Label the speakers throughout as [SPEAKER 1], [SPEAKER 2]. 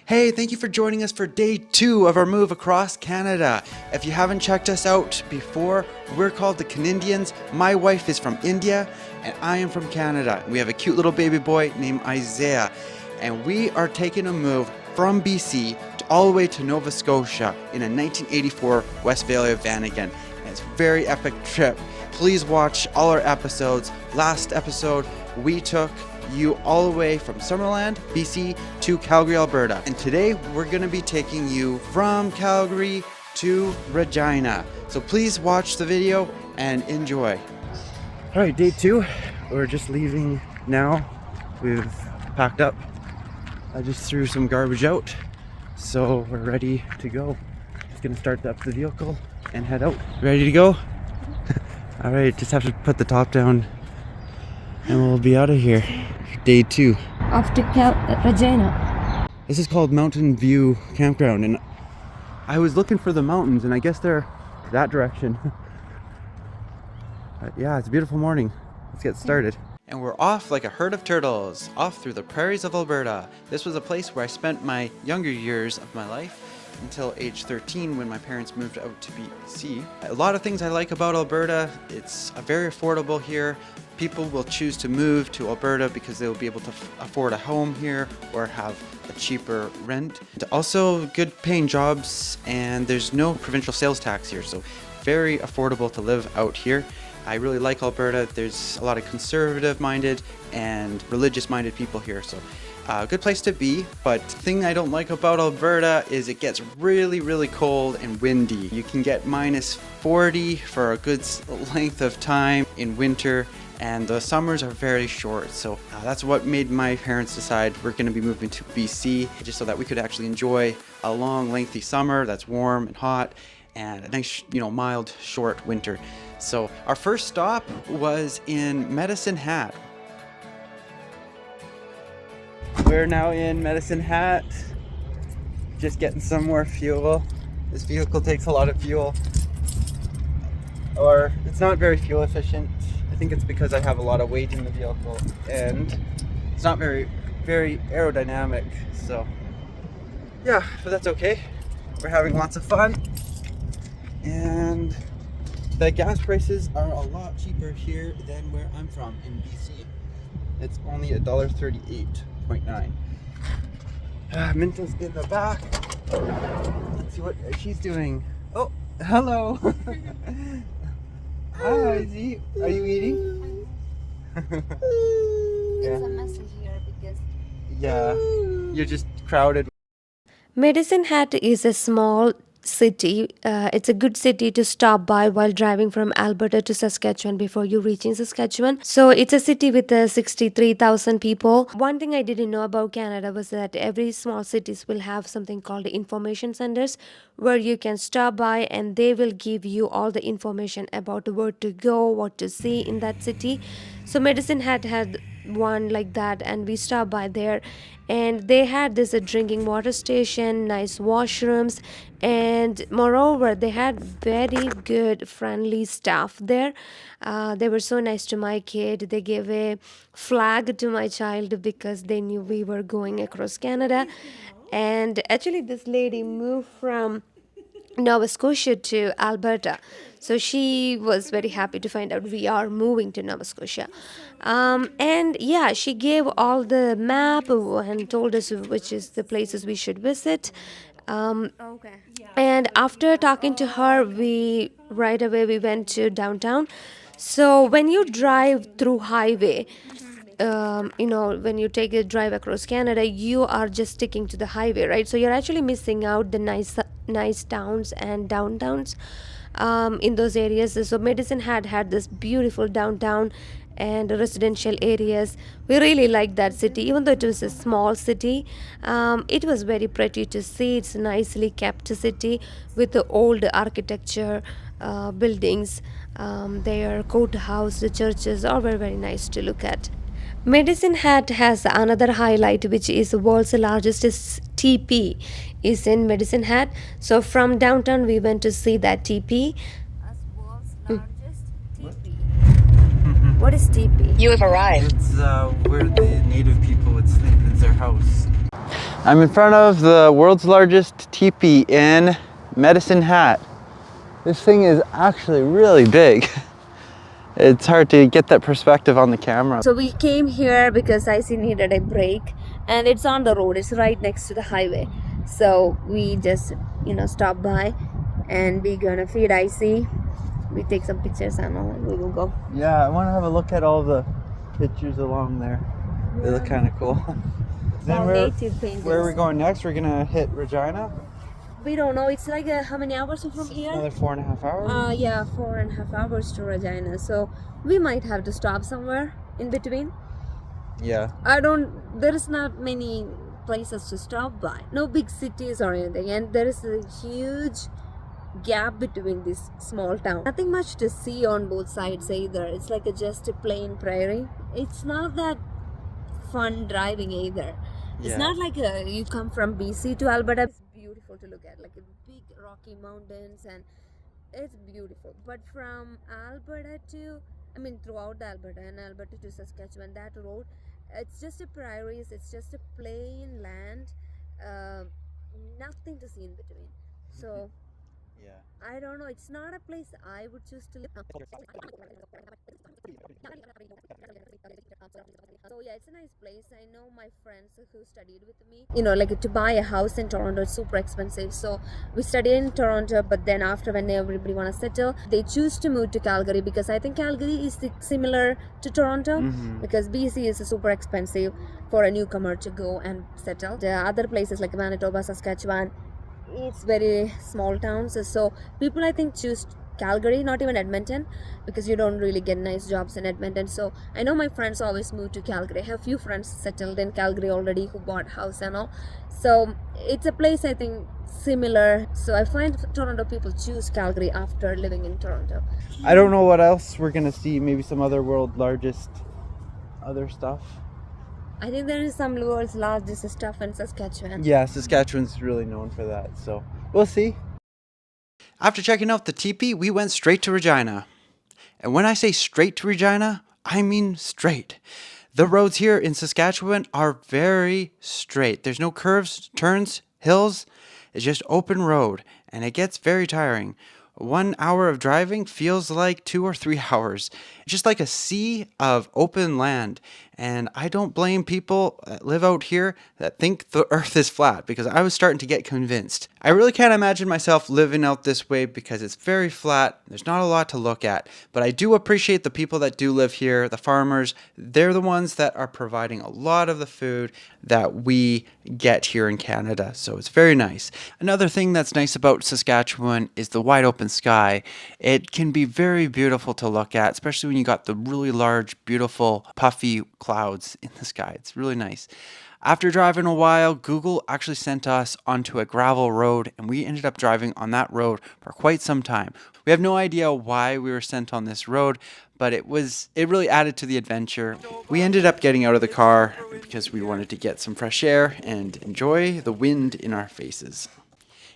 [SPEAKER 1] Hey, thank you for joining us for day 2 of our move across Canada. If you haven't checked us out before, we're called the Canindians. My wife is from India and I am from Canada. We have a cute little baby boy named Isaiah, and we are taking a move from BC all the way to Nova Scotia in a 1984 West Valley of Vanagon. And it's a very epic trip. Please watch all our episodes. Last episode, we took you all the way from Summerland, BC to Calgary, Alberta. And today we're going to be taking you from Calgary to Regina. So please watch the video and enjoy. All right, day 2. We're just leaving now. We've packed up. I just threw some garbage out. So we're ready to go. Just going to start up the vehicle and head out. Ready to go? All right, just have to put the top down and we'll be out of here. Day 2.
[SPEAKER 2] Off to Regina.
[SPEAKER 1] This is called Mountain View Campground, and I was looking for the mountains, and I guess they're that direction. But yeah, it's a beautiful morning. Let's get started. And we're off like a herd of turtles, off through the prairies of Alberta. This was a place where I spent my younger years of my life until age 13 when my parents moved out to BC. A lot of things I like about Alberta. It's very affordable here. People will choose to move to Alberta because they will be able to afford a home here or have a cheaper rent. Also good paying jobs, and there's no provincial sales tax here, so very affordable to live out here. I really like Alberta. There's a lot of conservative minded and religious minded people here, so good place to be. But the thing I don't like about Alberta is it gets really cold and windy. You can get minus 40 for a good length of time in winter, and the summers are very short. So that's what made my parents decide we're going to be moving to BC, just so that we could actually enjoy a long lengthy summer that's warm and hot, and a nice, mild short winter. So our first stop was in Medicine Hat. We're now in Medicine Hat, just getting some more fuel. This vehicle takes a lot of fuel, or it's not very fuel efficient. I think it's because I have a lot of weight in the vehicle, and it's not very aerodynamic. So yeah, but that's okay. We're having lots of fun, and the gas prices are a lot cheaper here than where I'm from in BC. It's only $1.38.9. Minta's in the back. Let's see what she's doing. Oh, hello. Hi, Izzy. Are you eating?
[SPEAKER 2] It's a message here because
[SPEAKER 1] you're just crowded.
[SPEAKER 2] Medicine Hat is a small city. It's a good city to stop by while driving from Alberta to Saskatchewan before you reach in Saskatchewan. So it's a city with 63,000 people. One thing I didn't know about Canada was that every small cities will have something called information centers where you can stop by and they will give you all the information about where to go, what to see in that city. So Medicine Hat had one like that, and we stopped by there, and they had this drinking water station, nice washrooms, and moreover they had very good friendly staff there. They were so nice to my kid. They gave a flag to my child because they knew we were going across Canada. And actually this lady moved from Nova Scotia to Alberta. So she was very happy to find out we are moving to Nova Scotia. And yeah, she gave all the map and told us which is the places we should visit. And after talking to her, right away we went to downtown. So when you drive through highway, when you take a drive across Canada, you are just sticking to the highway, right? So you're actually missing out the nice towns and downtowns in those areas. So Medicine had this beautiful downtown and residential areas. We really liked that city, even though it was a small city. It was very pretty to see. It's a nicely kept city with the old architecture, buildings. Their courthouse, the churches are very nice to look at. Medicine Hat has another highlight, which is the world's largest teepee is in Medicine Hat. So from downtown we went to see that teepee. As world's largest teepee. What is teepee?
[SPEAKER 3] You have arrived.
[SPEAKER 1] It's where the native people would sleep. It's their house. I'm in front of the world's largest teepee in Medicine Hat. This thing is actually really big. It's hard to get that perspective on the camera.
[SPEAKER 2] So we came here because Icy needed a break, and it's on the road. It's right next to the highway. So we just, stop by, and we're gonna feed Icy. We take some pictures and all, and we will go.
[SPEAKER 1] Yeah, I want to have a look at all the pictures along there. They look kind of cool. Then where are we going next? We're gonna hit Regina.
[SPEAKER 2] We don't know. It's like how many hours from here?
[SPEAKER 1] Another 4.5 hours.
[SPEAKER 2] Yeah, 4.5 hours to Regina. So we might have to stop somewhere in between.
[SPEAKER 1] Yeah.
[SPEAKER 2] There is not many places to stop by. No big cities or anything. And there is a huge gap between this small town. Nothing much to see on both sides either. It's like just a plain prairie. It's not that fun driving either.
[SPEAKER 1] Yeah.
[SPEAKER 2] It's not like you come from BC to Alberta. It's beautiful to look at, like a big rocky mountains, and it's beautiful. But from Alberta to, throughout Alberta and Alberta to Saskatchewan, that road, it's just a prairies. It's just a plain land. Nothing to see in between. So
[SPEAKER 1] Yeah.
[SPEAKER 2] I don't know. It's not a place I would choose to live. So yeah, it's a nice place. I know my friends who studied with me. Like to buy a house in Toronto, it's super expensive. So we studied in Toronto, but then after, when everybody want to settle, they choose to move to Calgary, because I think Calgary is similar to Toronto, because BC is super expensive for a newcomer to go and settle. The other places like Manitoba, Saskatchewan, it's very small towns. So people, I think, choose Calgary, not even Edmonton, because you don't really get nice jobs in Edmonton. So I know my friends always move to Calgary. I have few friends settled in Calgary already who bought house and all. So it's a place, I think, similar. So I find Toronto people choose Calgary after living in Toronto.
[SPEAKER 1] I don't know what else we're gonna see. Maybe some other world largest other stuff.
[SPEAKER 2] I think there is some world's largest stuff in Saskatchewan.
[SPEAKER 1] Yeah, Saskatchewan's really known for that, so we'll see. After checking out the teepee, we went straight to Regina. And when I say straight to Regina, I mean straight. The roads here in Saskatchewan are very straight. There's no curves, turns, hills. It's just open road, and it gets very tiring. 1 hour of driving feels like 2 or 3 hours. Just like a sea of open land. And I don't blame people that live out here that think the earth is flat, because I was starting to get convinced. I really can't imagine myself living out this way because it's very flat. There's not a lot to look at. But I do appreciate the people that do live here, the farmers. They're the ones that are providing a lot of the food that we get here in Canada. So it's very nice. Another thing that's nice about Saskatchewan is the wide open sky. It can be very beautiful to look at, especially when you got the really large, beautiful, puffy clouds in the sky. It's really nice. After driving a while, Google actually sent us onto a gravel road, and we ended up driving on that road for quite some time. We have no idea why we were sent on this road, but it really added to the adventure. We ended up getting out of the car because we wanted to get some fresh air and enjoy the wind in our faces.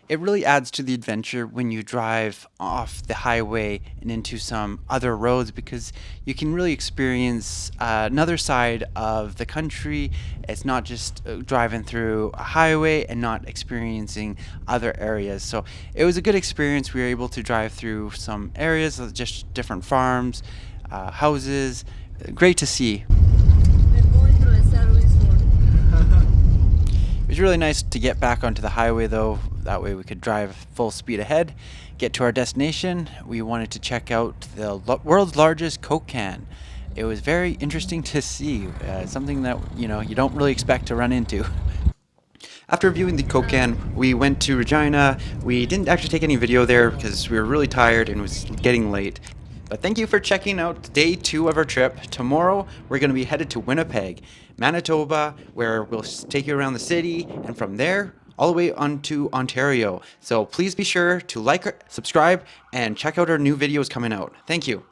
[SPEAKER 1] It really adds to the adventure when you drive off the highway and into some other roads, because you can really experience another side of the country. It's not just driving through a highway and not experiencing other areas. So it was a good experience. We were able to drive through some areas, just different farms, houses. Great to see.
[SPEAKER 2] We're going through a service road.
[SPEAKER 1] It was really nice to get back onto the highway, though. That way we could drive full speed ahead, get to our destination. We wanted to check out the world's largest Coke can. It was very interesting to see, something that you don't really expect to run into. After viewing the Coke can, we went to Regina. We didn't actually take any video there because we were really tired and it was getting late. But thank you for checking out day 2 of our trip. Tomorrow, we're going to be headed to Winnipeg, Manitoba, where we'll take you around the city, and from there, all the way on to Ontario. So please be sure to like, subscribe, and check out our new videos coming out. Thank you.